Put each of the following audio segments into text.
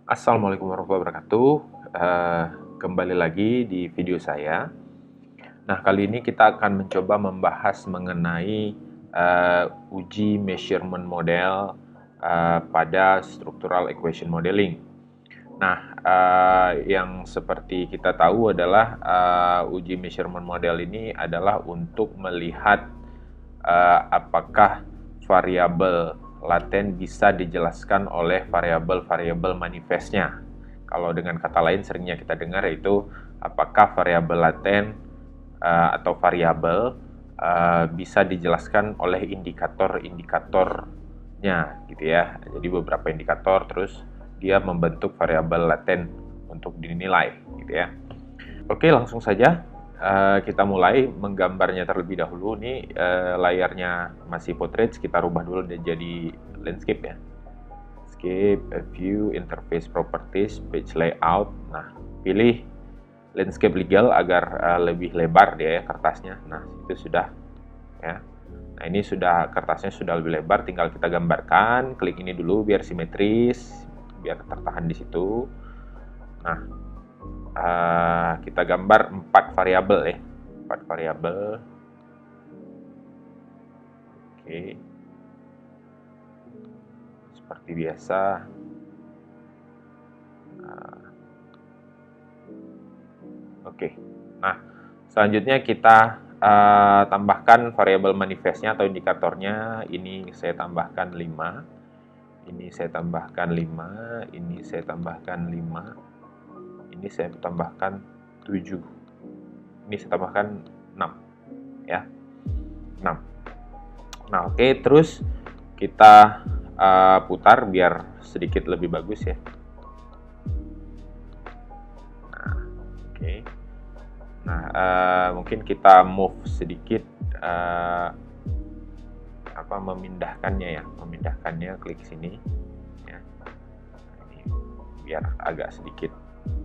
Assalamualaikum warahmatullahi wabarakatuh. Kembali lagi di video saya. Nah, kali ini kita akan mencoba membahas mengenai uji measurement model pada structural equation modeling. Nah, yang seperti kita tahu adalah uji measurement model ini adalah untuk melihat apakah variabel laten bisa dijelaskan oleh variabel-variabel manifestnya. Kalau dengan kata lain seringnya kita dengar yaitu apakah variabel laten atau variabel bisa dijelaskan oleh indikator-indikatornya gitu ya. Jadi beberapa indikator terus dia membentuk variabel laten untuk dinilai gitu ya. Oke, langsung saja kita mulai menggambarnya terlebih dahulu. Nih layarnya masih portrait, kita rubah dulu jadi landscape ya. Landscape, view, interface properties, page layout. Nah, pilih landscape legal agar lebih lebar dia ya kertasnya. Nah, itu sudah ya. Nah, ini sudah kertasnya sudah lebih lebar, tinggal kita gambarkan. Klik ini dulu biar simetris, biar tertahan di situ. Nah, kita gambar 4 variabel ya, 4 variabel. Oke, seperti biasa. Oke, nah selanjutnya kita tambahkan variabel manifestnya atau indikatornya. Ini saya tambahkan 5, ini saya tambahkan 5, ini saya tambahkan 5, ini saya tambahkan 7, ini saya tambahkan 6 ya, 6. Nah, oke, terus kita putar biar sedikit lebih bagus ya. Nah, oke. Nah, mungkin kita move sedikit memindahkannya ya, klik sini ya. Ini biar agak sedikit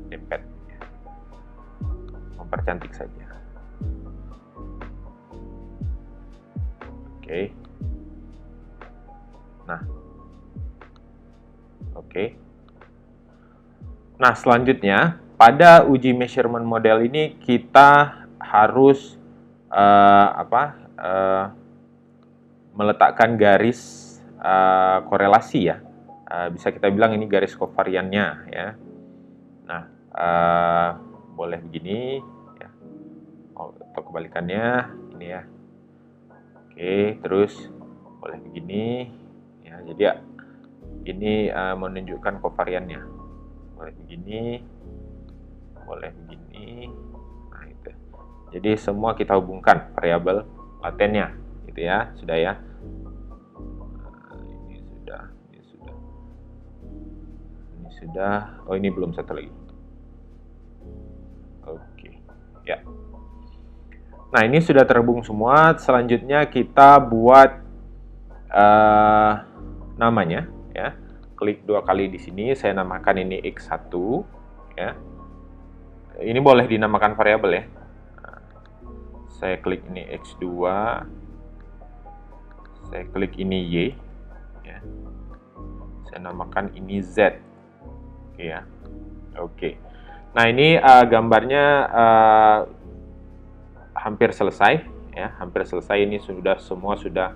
dempet ya. Mempercantik saja. Oke. Nah, oke. Nah, selanjutnya pada uji measurement model ini kita harus meletakkan garis korelasi ya. Bisa kita bilang ini garis kovariannya ya. Nah, boleh begini ya. Atau kebalikannya ini ya. Oke, terus boleh begini ya. Jadi ya, ini menunjukkan kovariannya. Boleh begini, boleh begini. Nah, itu. Jadi semua kita hubungkan variabel latennya gitu ya. Sudah ya. Ini sudah. Oh, ini belum satu lagi. Oke. Ya. Nah, ini sudah terhubung semua. Selanjutnya kita buat namanya ya. Klik 2 kali di sini, saya namakan ini X1 ya. Ini boleh dinamakan variabel ya. Saya klik ini X2. Saya klik ini Y ya. Saya namakan ini Z. Oke ya. Oke. Nah, ini gambarnya hampir selesai ya, hampir selesai. Ini sudah semua sudah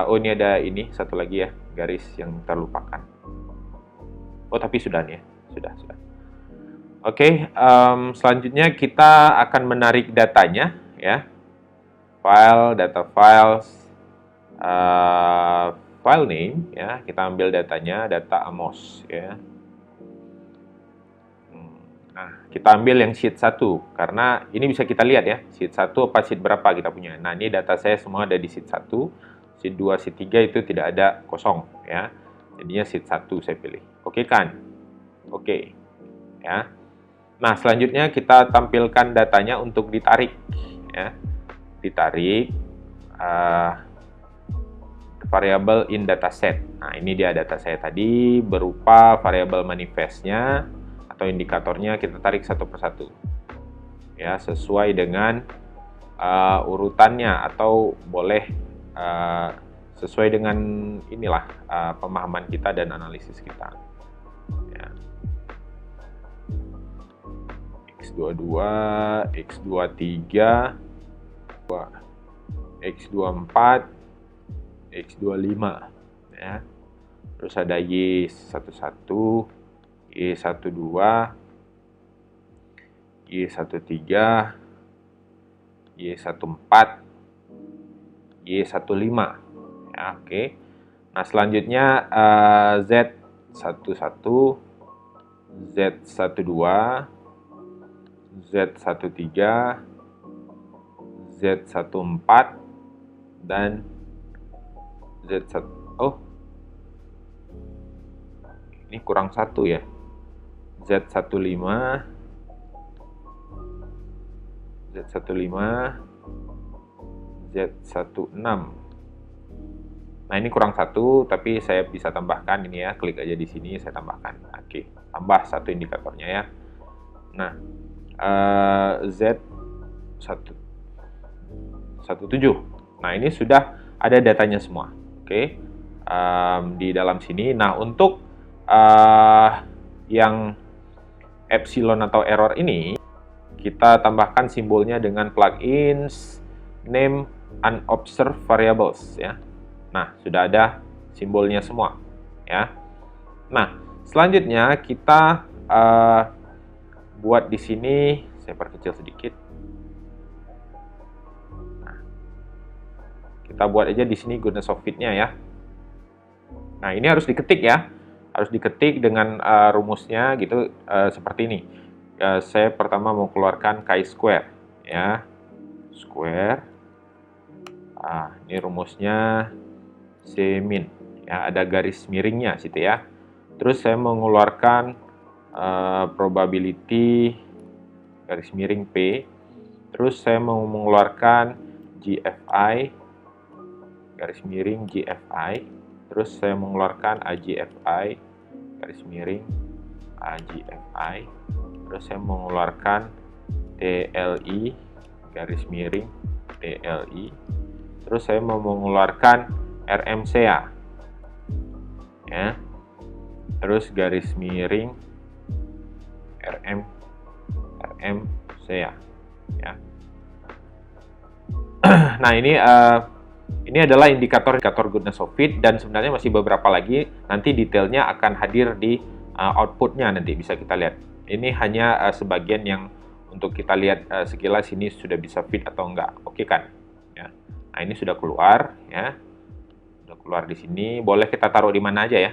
oh, ini ada ini satu lagi ya, garis yang terlupakan. Oh, tapi sudah nih ya, sudah. Oke, selanjutnya kita akan menarik datanya ya. File, data files, file name ya. Kita ambil datanya, data Amos ya. Nah, kita ambil yang sheet 1 karena ini bisa kita lihat ya, sheet 1 apa sheet berapa kita punya. Nah, ini data saya semua ada di sheet 1, sheet 2, sheet 3 itu tidak ada kosong ya. Jadinya sheet 1 saya pilih. Oke kan? Oke. Ya. Nah, selanjutnya kita tampilkan datanya untuk ditarik ya. Ditarik variabel in dataset. Nah, ini dia data saya tadi berupa variabel manifestnya atau indikatornya, kita tarik satu persatu ya, sesuai dengan urutannya atau boleh sesuai dengan inilah pemahaman kita dan analisis kita ya. X22, X23, X24, X25 ya. Terus ada Y11, Y12, Y13, Y14, Y15 ya, oke. Nah, selanjutnya Z11, Z12, Z13, Z14, dan Z1. Oh, ini kurang satu ya. Z15, Z16, Z16. Nah, ini kurang satu, tapi saya bisa tambahkan ini ya. Klik aja di sini, saya tambahkan. Oke, tambah satu indikatornya ya. Nah, Z17. Nah, ini sudah ada datanya semua. Oke, di dalam sini. Nah, untuk yang epsilon atau error ini, kita tambahkan simbolnya dengan plugins name unobserved variables ya. Nah, sudah ada simbolnya semua ya. Nah, selanjutnya kita buat di sini, saya perkecil sedikit. Nah, kita buat aja di sini goodness of fit-nya ya. Nah, ini harus diketik ya. Harus diketik dengan rumusnya gitu, seperti ini. Saya pertama mau keluarkan chi-square ya. Square. Ini rumusnya C min ya, ada garis miringnya situ ya. Terus saya mengeluarkan probability garis miring P. Terus saya mau mengeluarkan GFI garis miring GFI. Terus saya mengeluarkan AGFI garis miring AGFI. Terus saya mengeluarkan TLI garis miring TLI. Terus saya mau mengeluarkan RMCA ya. Terus garis miring RMCA ya. Nah, ini adalah indikator goodness of fit, dan sebenarnya masih beberapa lagi. Nanti detailnya akan hadir di outputnya, nanti bisa kita lihat. Ini hanya sebagian yang untuk kita lihat sekilas ini sudah bisa fit atau enggak. Oke kan? Ya. Nah, ini sudah keluar ya. Sudah keluar di sini. Boleh kita taruh di mana aja ya.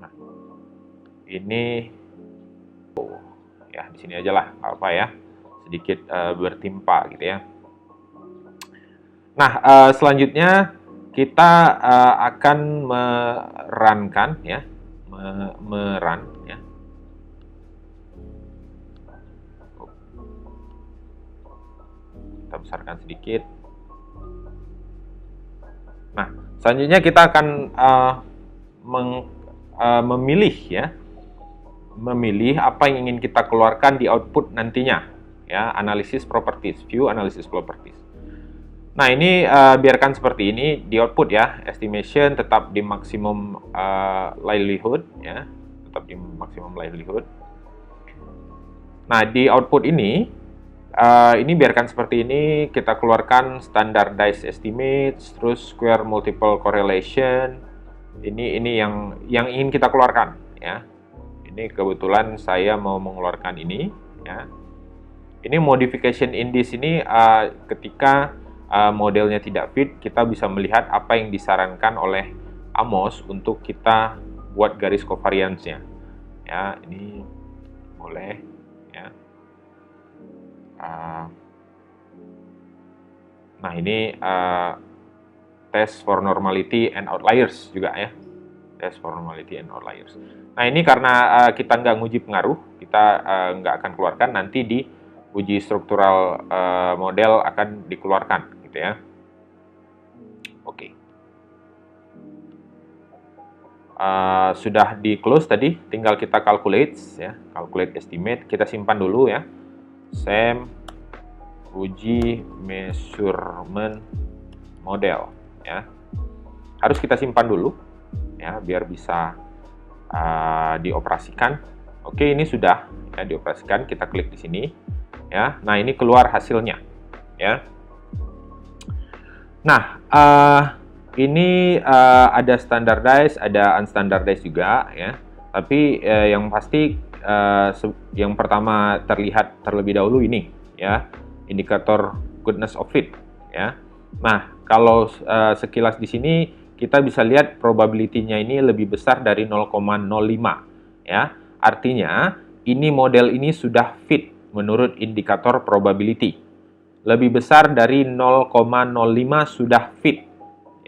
Nah, ini ya di sini aja lah, apa ya, sedikit bertimpa gitu ya. Nah, selanjutnya kita akan merunkan ya, merun ya. Kita besarkan sedikit. Nah, selanjutnya kita akan memilih ya, memilih apa yang ingin kita keluarkan di output nantinya ya. Analisis properties, view analysis properties. Nah, ini biarkan seperti ini di output ya. Estimation tetap di maksimum livelihood ya, tetap di maksimum livelihood. Nah, di output ini biarkan seperti ini. Kita keluarkan standardized estimates, terus square multiple correlation. Ini yang ingin kita keluarkan ya. Ini kebetulan saya mau mengeluarkan ini ya. Ini modification in this ini ketika modelnya tidak fit, kita bisa melihat apa yang disarankan oleh Amos untuk kita buat garis covariance-nya. Ya, ini boleh ya. Nah, ini test for normality and outliers juga ya. Test for normality and outliers. Nah, ini karena kita nggak nguji pengaruh, kita nggak akan keluarkan. Nanti di uji struktural model akan dikeluarkan gitu ya. Oke. Sudah di close tadi, tinggal kita calculate ya, calculate estimate. Kita simpan dulu ya. SEM uji measurement model ya. harus kita simpan dulu ya biar bisa dioperasikan. Oke, ini sudah ya dioperasikan. Kita klik di sini ya. Nah, ini keluar hasilnya ya. Nah, ini ada standardized, ada unstandardized juga ya. Tapi yang pasti yang pertama terlihat terlebih dahulu ini ya, indikator goodness of fit ya. Nah, kalau sekilas di sini kita bisa lihat probability-nya ini lebih besar dari 0,05 ya. Artinya ini model ini sudah fit menurut indikator probability. Lebih besar dari 0,05 sudah fit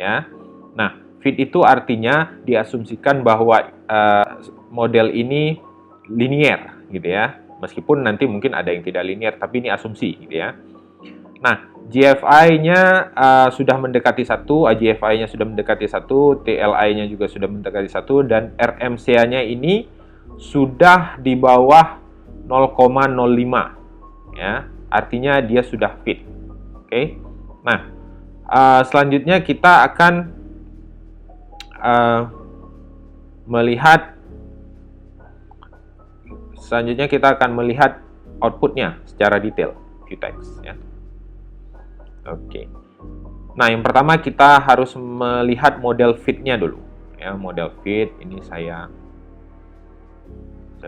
ya. Nah, fit itu artinya diasumsikan bahwa model ini linear gitu ya. Meskipun nanti mungkin ada yang tidak linear, tapi ini asumsi gitu ya. Nah, GFI-nya sudah mendekati 1, AGFI-nya sudah mendekati 1, TLI-nya juga sudah mendekati 1, dan RMCA-nya ini sudah di bawah 0,05 ya. Artinya dia sudah fit. Oke. Nah, selanjutnya kita akan melihat outputnya secara detail, Vuetex ya. Oke. Nah, yang pertama kita harus melihat model fit-nya dulu ya. Model fit ini saya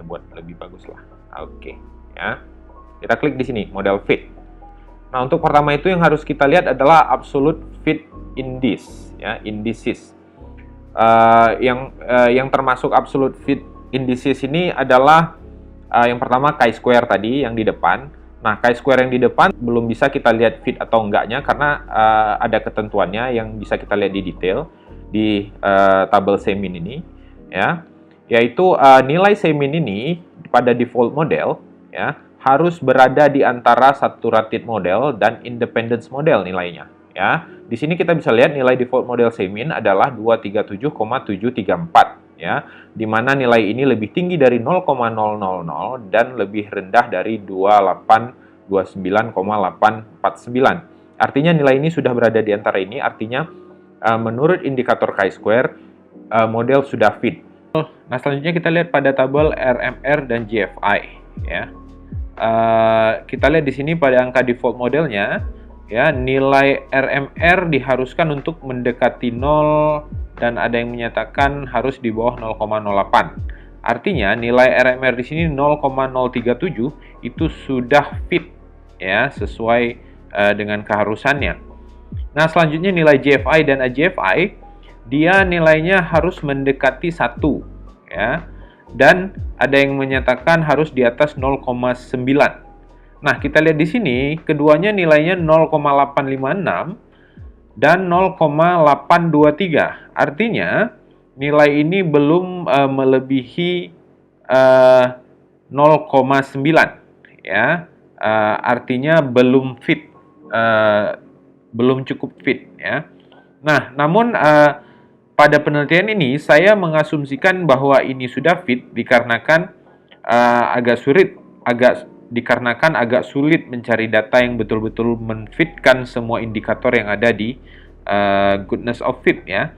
buat lebih bagus lah. Oke ya. Kita klik di sini model fit. Nah, untuk pertama itu yang harus kita lihat adalah absolute fit indices ya, indices. Yang termasuk absolute fit indices ini adalah yang pertama chi-square tadi yang di depan. Nah, chi-square yang di depan belum bisa kita lihat fit atau enggaknya karena ada ketentuannya yang bisa kita lihat di detail di tabel C-min ini ya, yaitu nilai C-min ini pada default model ya harus berada di antara saturated model dan independence model nilainya ya. Di sini kita bisa lihat nilai default model C-min adalah 237,734 ya, di mana nilai ini lebih tinggi dari 0,000 dan lebih rendah dari 2829,849. Artinya nilai ini sudah berada di antara ini, artinya menurut indikator chi-square model sudah fit. Nah, selanjutnya kita lihat pada tabel RMR dan GFI ya. Kita lihat di sini pada angka default modelnya ya, nilai RMR diharuskan untuk mendekati 0 dan ada yang menyatakan harus di bawah 0,08. Artinya nilai RMR di sini 0,037 itu sudah fit ya, sesuai dengan keharusannya. Nah, selanjutnya nilai GFI dan AGFI dia nilainya harus mendekati 1 ya. Dan ada yang menyatakan harus di atas 0,9. Nah, kita lihat di sini keduanya nilainya 0,856 dan 0,823. Artinya nilai ini belum melebihi 0,9 ya. Artinya belum fit, belum cukup fit ya. Nah, namun pada penelitian ini saya mengasumsikan bahwa ini sudah fit dikarenakan agak sulit mencari data yang betul-betul menfitkan semua indikator yang ada di goodness of fit ya.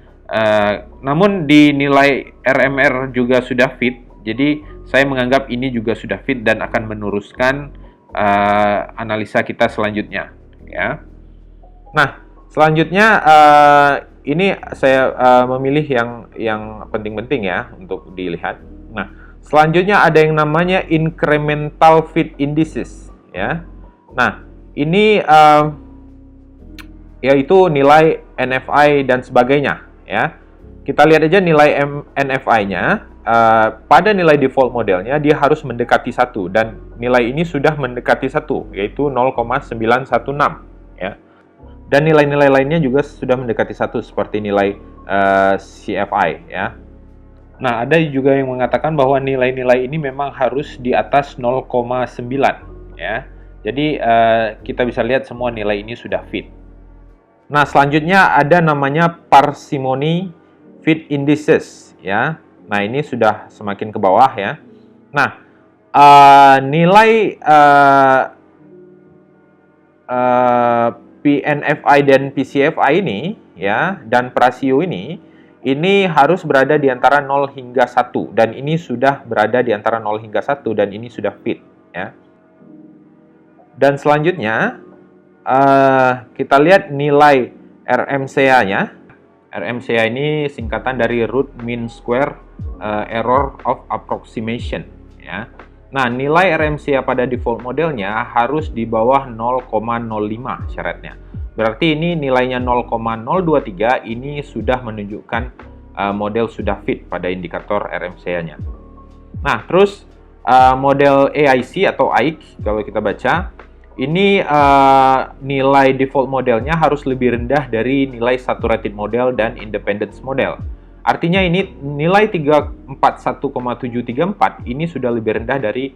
Namun di nilai RMR juga sudah fit, jadi saya menganggap ini juga sudah fit dan akan meneruskan analisa kita selanjutnya ya. Nah, selanjutnya ini saya memilih yang penting-penting ya untuk dilihat. Nah, selanjutnya ada yang namanya incremental fit indices ya. Nah, ini yaitu nilai NFI dan sebagainya ya. Kita lihat aja nilai NFI-nya pada nilai default modelnya dia harus mendekati 1 dan nilai ini sudah mendekati 1 yaitu 0,916 ya. Dan nilai-nilai lainnya juga sudah mendekati 1 seperti nilai CFI ya. Nah, ada juga yang mengatakan bahwa nilai-nilai ini memang harus di atas 0,9 ya. Jadi kita bisa lihat semua nilai ini sudah fit. Nah, selanjutnya ada namanya parsimony fit indices ya. Nah, ini sudah semakin ke bawah ya. Nah, nilai PNFi dan PCFi ini ya, dan rasio ini harus berada di antara 0 hingga 1, dan ini sudah berada di antara 0 hingga 1, dan ini sudah fit ya. Dan selanjutnya kita lihat nilai RMCA-nya. RMCA ini singkatan dari root mean square error of approximation ya. Nah, nilai RMCA pada default modelnya harus di bawah 0,05 syaratnya. Berarti ini nilainya 0,023, ini sudah menunjukkan model sudah fit pada indikator RMCA-nya. Nah, terus model AIC atau AIC, kalau kita baca, ini nilai default modelnya harus lebih rendah dari nilai saturated model dan independence model. Artinya ini nilai 341,734 ini sudah lebih rendah dari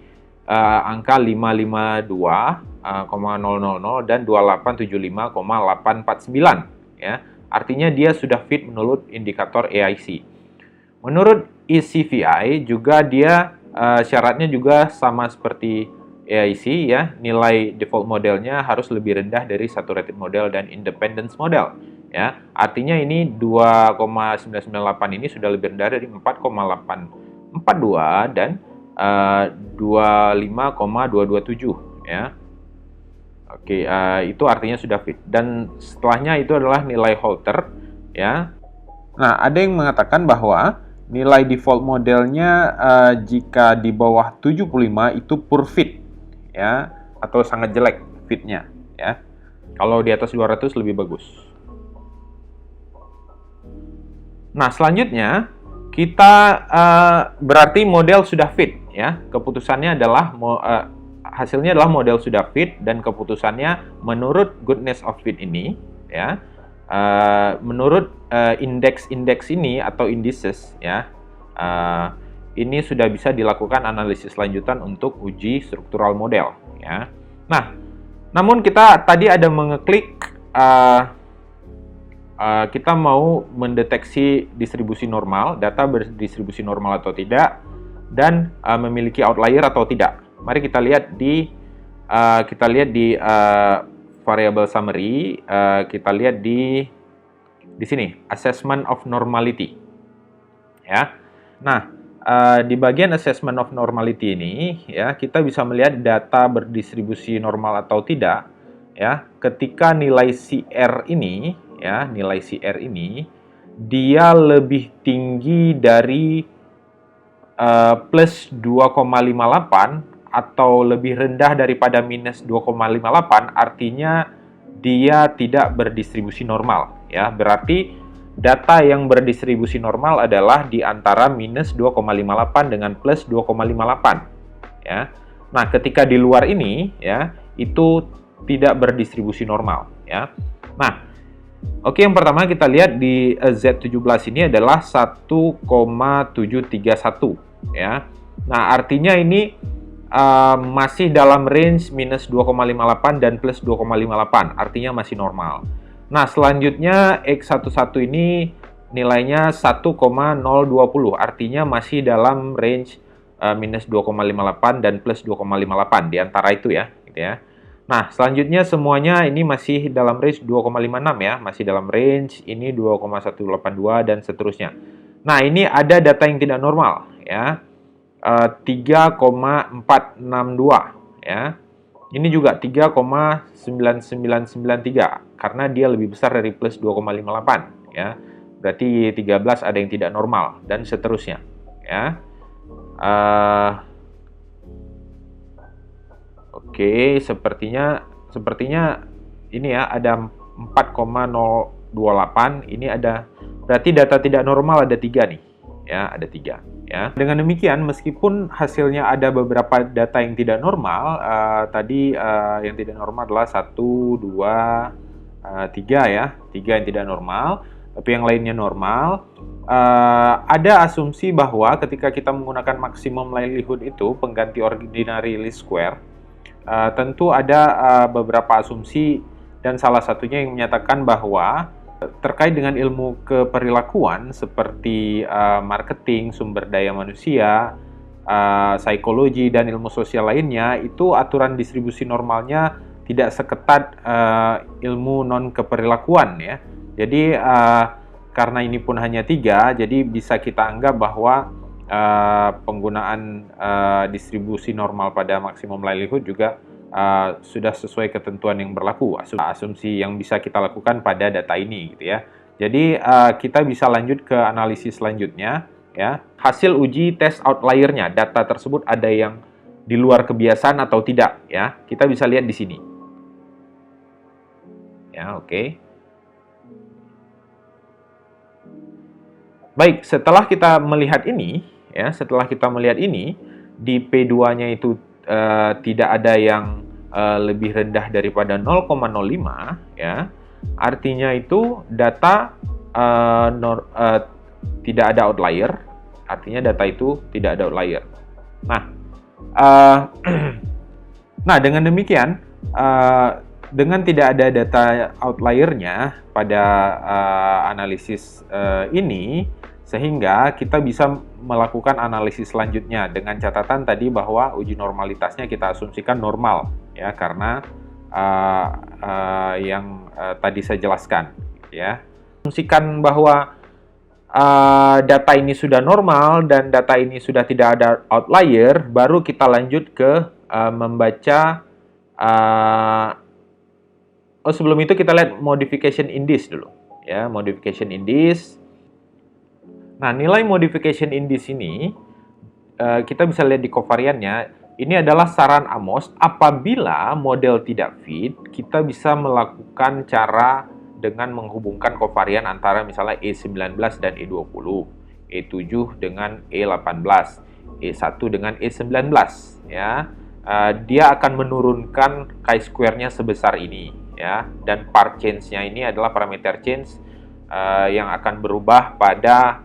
angka 552,000 dan 2875,849 ya. Artinya dia sudah fit menurut indikator AIC. Menurut ECVI juga dia syaratnya juga sama seperti AIC ya, nilai default modelnya harus lebih rendah dari saturated model dan independence model ya. Artinya ini 2,998 ini sudah lebih rendah dari 4,842 dan 25,227 ya. Oke, itu artinya sudah fit. Dan setelahnya itu adalah nilai Holter ya. Nah, ada yang mengatakan bahwa nilai default modelnya jika di bawah 75 itu poor fit ya, atau sangat jelek fitnya ya. Kalau di atas 200 lebih bagus. Nah, selanjutnya kita berarti model sudah fit ya. Keputusannya adalah hasilnya adalah model sudah fit, dan keputusannya menurut goodness of fit ini ya, menurut indeks-indeks ini atau indices ya, ini sudah bisa dilakukan analisis lanjutan untuk uji struktural model ya. Nah, namun kita tadi ada mengeklik kita mau mendeteksi distribusi normal, data berdistribusi normal atau tidak, dan memiliki outlier atau tidak. Mari kita lihat di variable summary, kita lihat di sini assessment of normality ya. Nah, di bagian assessment of normality ini ya, kita bisa melihat data berdistribusi normal atau tidak ya, ketika nilai CR ini ya, nilai CR ini dia lebih tinggi dari plus 2,58 atau lebih rendah daripada minus 2,58, artinya dia tidak berdistribusi normal ya. Berarti data yang berdistribusi normal adalah di antara minus 2,58 dengan plus 2,58 ya. Nah, ketika di luar ini ya, itu tidak berdistribusi normal ya. Nah, oke, yang pertama kita lihat di Z17 ini adalah 1,731 ya. Nah, artinya ini masih dalam range minus 2,58 dan plus 2,58, artinya masih normal. Nah, selanjutnya X11 ini nilainya 1,020, artinya masih dalam range minus 2,58 dan plus 2,58, di antara itu ya, gitu ya. Nah, selanjutnya semuanya ini masih dalam range 2,56 ya, masih dalam range, ini 2,182 dan seterusnya. Nah, ini ada data yang tidak normal ya, 3,462 ya. Ini juga 3,9993 karena dia lebih besar dari plus 2,58 ya. Berarti 13 ada yang tidak normal dan seterusnya ya. Oke, sepertinya ini ya ada 4,028, ini ada, berarti data tidak normal ada 3 nih ya, ada 3 ya. Dengan demikian, meskipun hasilnya ada beberapa data yang tidak normal, tadi yang tidak normal adalah 1, 2, 3 ya, 3 yang tidak normal, tapi yang lainnya normal. Ada asumsi bahwa ketika kita menggunakan maximum likelihood itu, pengganti ordinary least square, tentu ada beberapa asumsi, dan salah satunya yang menyatakan bahwa terkait dengan ilmu keperilakuan seperti marketing, sumber daya manusia, psikologi, dan ilmu sosial lainnya, itu aturan distribusi normalnya tidak seketat ilmu non keperilakuan ya. Jadi karena ini pun hanya 3, jadi bisa kita anggap bahwa penggunaan distribusi normal pada maksimum likelihood juga sudah sesuai ketentuan yang berlaku, asumsi yang bisa kita lakukan pada data ini gitu ya. Jadi kita bisa lanjut ke analisis selanjutnya ya. Hasil uji tes outliernya, data tersebut ada yang di luar kebiasaan atau tidak ya. Kita bisa lihat di sini. Ya, oke. Baik, setelah kita melihat ini ya, di P2-nya itu tidak ada yang lebih rendah daripada 0,05 ya. Artinya itu data tidak ada outlier, artinya data itu tidak ada outlier. Nah, dengan demikian, dengan tidak ada data outliernya pada analisis ini, sehingga kita bisa melakukan analisis selanjutnya dengan catatan tadi bahwa uji normalitasnya kita asumsikan normal ya, karena yang tadi saya jelaskan ya. Asumsikan bahwa data ini sudah normal dan data ini sudah tidak ada outlier, baru kita lanjut ke membaca sebelum itu kita lihat modification index dulu ya, modification index. Nah, nilai modification index ini kita bisa lihat di covariannya. Ini adalah saran Amos apabila model tidak fit, kita bisa melakukan cara dengan menghubungkan covarian antara misalnya E19 dan E20, E7 dengan E18, E1 dengan E19 ya. Dia akan menurunkan chi-square-nya sebesar ini ya, dan par change-nya ini adalah parameter change yang akan berubah pada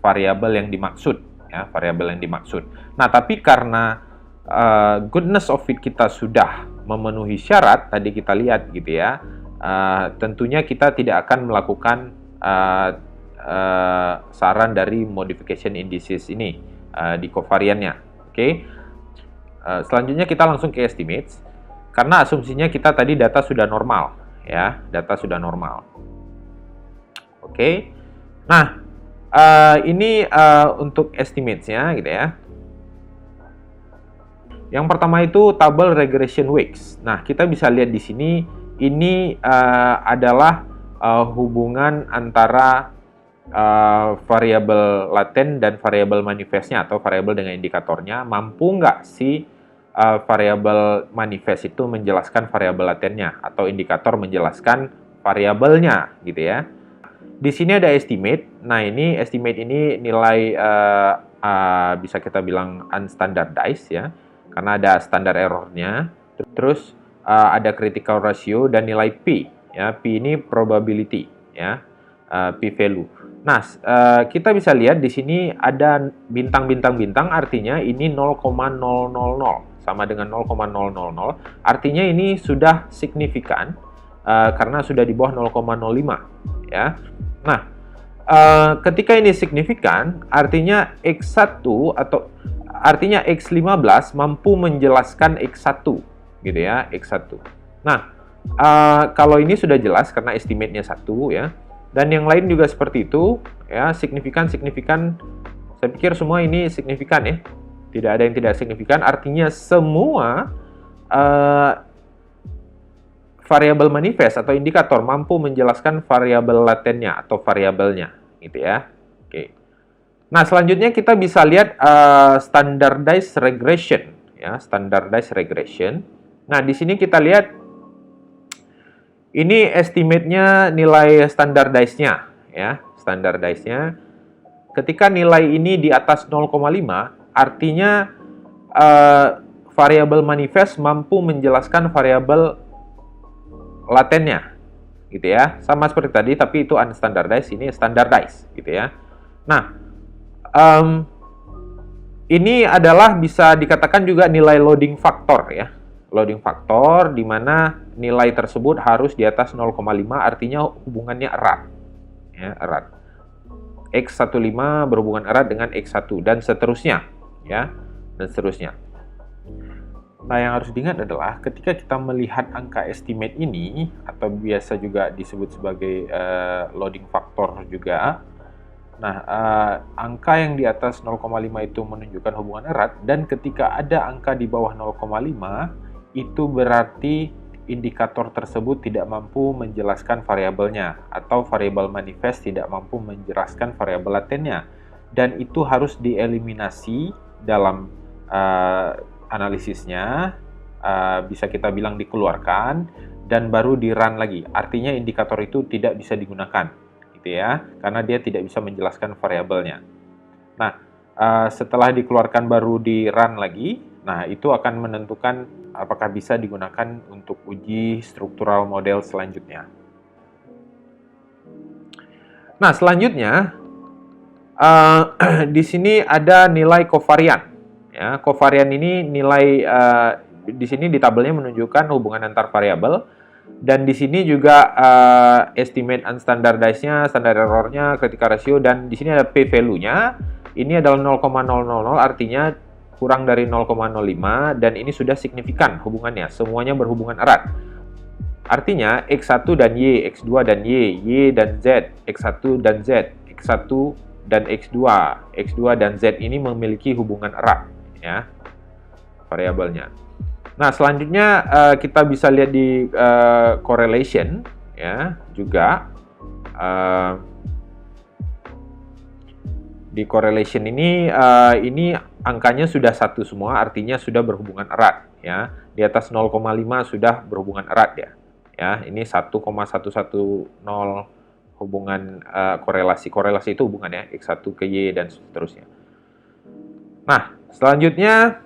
variabel yang dimaksud ya, variabel yang dimaksud. Nah, tapi karena goodness of fit kita sudah memenuhi syarat, tadi kita lihat gitu ya, tentunya kita tidak akan melakukan saran dari modification indices ini di covariannya. Oke. Selanjutnya kita langsung ke estimates, karena asumsinya kita tadi data sudah normal ya, data sudah normal. Oke. Nah, ini untuk estimates-nya gitu ya. Yang pertama itu tabel regression weeks. Nah, kita bisa lihat di sini, ini adalah hubungan antara variabel laten dan variabel manifestnya atau variabel dengan indikatornya. Mampu nggak si variabel manifest itu menjelaskan variabel latennya atau indikator menjelaskan variabelnya gitu ya. Di sini ada estimate. Nah, ini estimate ini nilai bisa kita bilang unstandardized ya, karena ada standar errornya. Terus ada critical ratio dan nilai P ya. P ini probability ya, P value. Nah, kita bisa lihat di sini ada bintang-bintang-bintang, artinya ini 0,000 sama dengan 0,000. Artinya ini sudah signifikan karena sudah di bawah 0,05 ya. Nah, ketika ini signifikan, artinya X1 atau artinya X15 mampu menjelaskan X1 gitu ya, X1. Nah, kalau ini sudah jelas karena estimate-nya 1 ya. Dan yang lain juga seperti itu ya, signifikan. Saya pikir semua ini signifikan ya. Tidak ada yang tidak signifikan, artinya semua variabel manifest atau indikator mampu menjelaskan variabel latennya atau variabelnya gitu ya. Oke. Nah, selanjutnya kita bisa lihat standardized regression ya, standardized regression. Nah, di sini kita lihat ini estimate-nya nilai standardized-nya ya, standardized-nya. Ketika nilai ini di atas 0,5, artinya variabel manifest mampu menjelaskan variabel latennya gitu ya. Sama seperti tadi, tapi itu unstandardized, ini standardized gitu ya. Nah, ini adalah bisa dikatakan juga nilai loading factor ya. Loading factor di mana nilai tersebut harus di atas 0,5, artinya hubungannya erat ya, erat. X15 berhubungan erat dengan X1 dan seterusnya ya, dan seterusnya. Nah, yang harus diingat adalah ketika kita melihat angka estimate ini, atau biasa juga disebut sebagai loading factor juga. Nah, angka yang di atas 0,5 itu menunjukkan hubungan erat, dan ketika ada angka di bawah 0,5, itu berarti indikator tersebut tidak mampu menjelaskan variabelnya, atau variabel manifest tidak mampu menjelaskan variabel latennya. Dan itu harus dieliminasi dalam analisisnya, bisa kita bilang dikeluarkan, dan baru di-run lagi. Artinya indikator itu tidak bisa digunakan, gitu ya, karena dia tidak bisa menjelaskan variabelnya. Nah, setelah dikeluarkan baru di-run lagi, nah itu akan menentukan apakah bisa digunakan untuk uji struktural model selanjutnya. Nah, selanjutnya di sini ada nilai kovarian. Ya, kovarian ini nilai di sini di tabelnya menunjukkan hubungan antar variabel, dan di sini juga estimate unstandardized-nya, standar error-nya, critical ratio, dan di sini ada p-value-nya. Ini adalah 0,000, artinya kurang dari 0,05, dan ini sudah signifikan hubungannya, semuanya berhubungan erat. Artinya X1 dan Y, X2 dan Y dan Z, X1 dan Z, X1 dan X2, X2 dan Z ini memiliki hubungan erat, ya, variabelnya. Nah, selanjutnya kita bisa lihat di correlation, ya, juga di correlation ini angkanya sudah satu semua, artinya sudah berhubungan erat, ya. Di atas 0,5 sudah berhubungan erat, ya. Ya, ini 1,110 hubungan korelasi itu hubungan, ya, X1 ke Y dan seterusnya. Nah, selanjutnya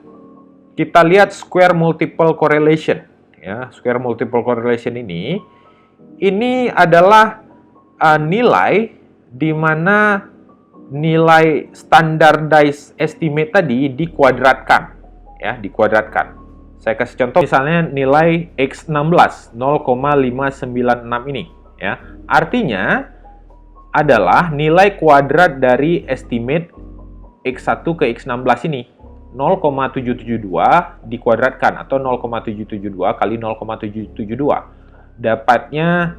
kita lihat square multiple correlation, ya. Square multiple correlation ini adalah nilai di mana nilai standardized estimate tadi dikuadratkan, ya, dikuadratkan. Saya kasih contoh, misalnya nilai X16 0,596 ini, ya. Artinya adalah nilai kuadrat dari estimate X1 ke X16 ini. 0,772 dikuadratkan, atau 0,772 kali 0,772. Dapatnya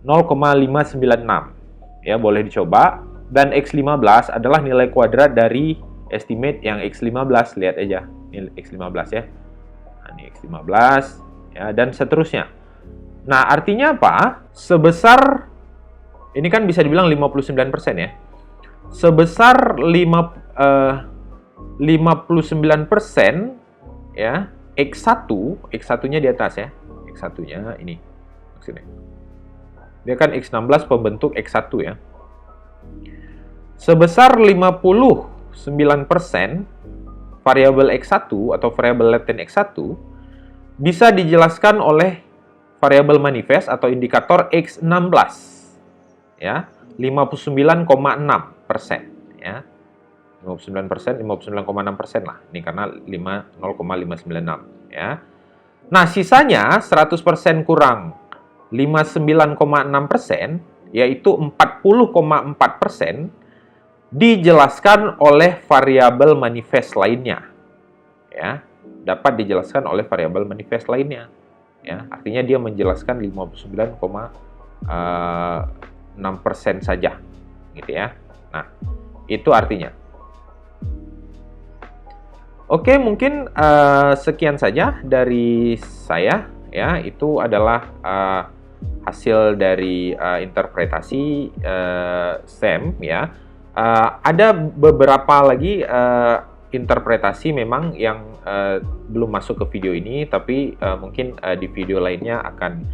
0,596. Ya, boleh dicoba. Dan X15 adalah nilai kuadrat dari estimate yang X15. Lihat aja, ini X15, ya. Nah, ini X15, ya, dan seterusnya. Nah, artinya apa? Sebesar, ini kan bisa dibilang 59%, ya. Sebesar 59%, ya, X1-nya di atas, ya. X1-nya ini maksudnya. Dia kan X16 pembentuk X1, ya. Sebesar 59% variabel X1 atau variabel laten X1 bisa dijelaskan oleh variabel manifest atau indikator X16, ya, 59,6%, ya. 59%, 59,6% lah. Ini karena 0,596, ya. Nah, sisanya 100% kurang 59,6%, yaitu 40,4%, dijelaskan oleh variabel manifest lainnya, ya. Dapat dijelaskan oleh variabel manifest lainnya, ya. Artinya dia menjelaskan 59,6% saja, gitu, ya. Nah, itu artinya. Oke, mungkin sekian saja dari saya, ya. Itu adalah hasil dari interpretasi SEM, ya. Ada beberapa lagi interpretasi memang yang belum masuk ke video ini, tapi mungkin di video lainnya akan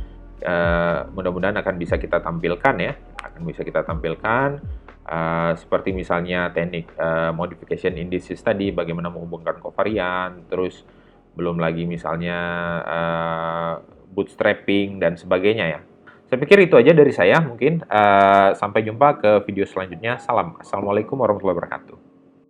mudah-mudahan akan bisa kita tampilkan, ya. Akan bisa kita tampilkan seperti misalnya teknik modification indices tadi, bagaimana menghubungkan kovarian, terus belum lagi misalnya bootstrapping dan sebagainya, ya. Saya pikir itu aja dari saya mungkin. Sampai jumpa ke video selanjutnya. Salam. Assalamualaikum warahmatullahi wabarakatuh.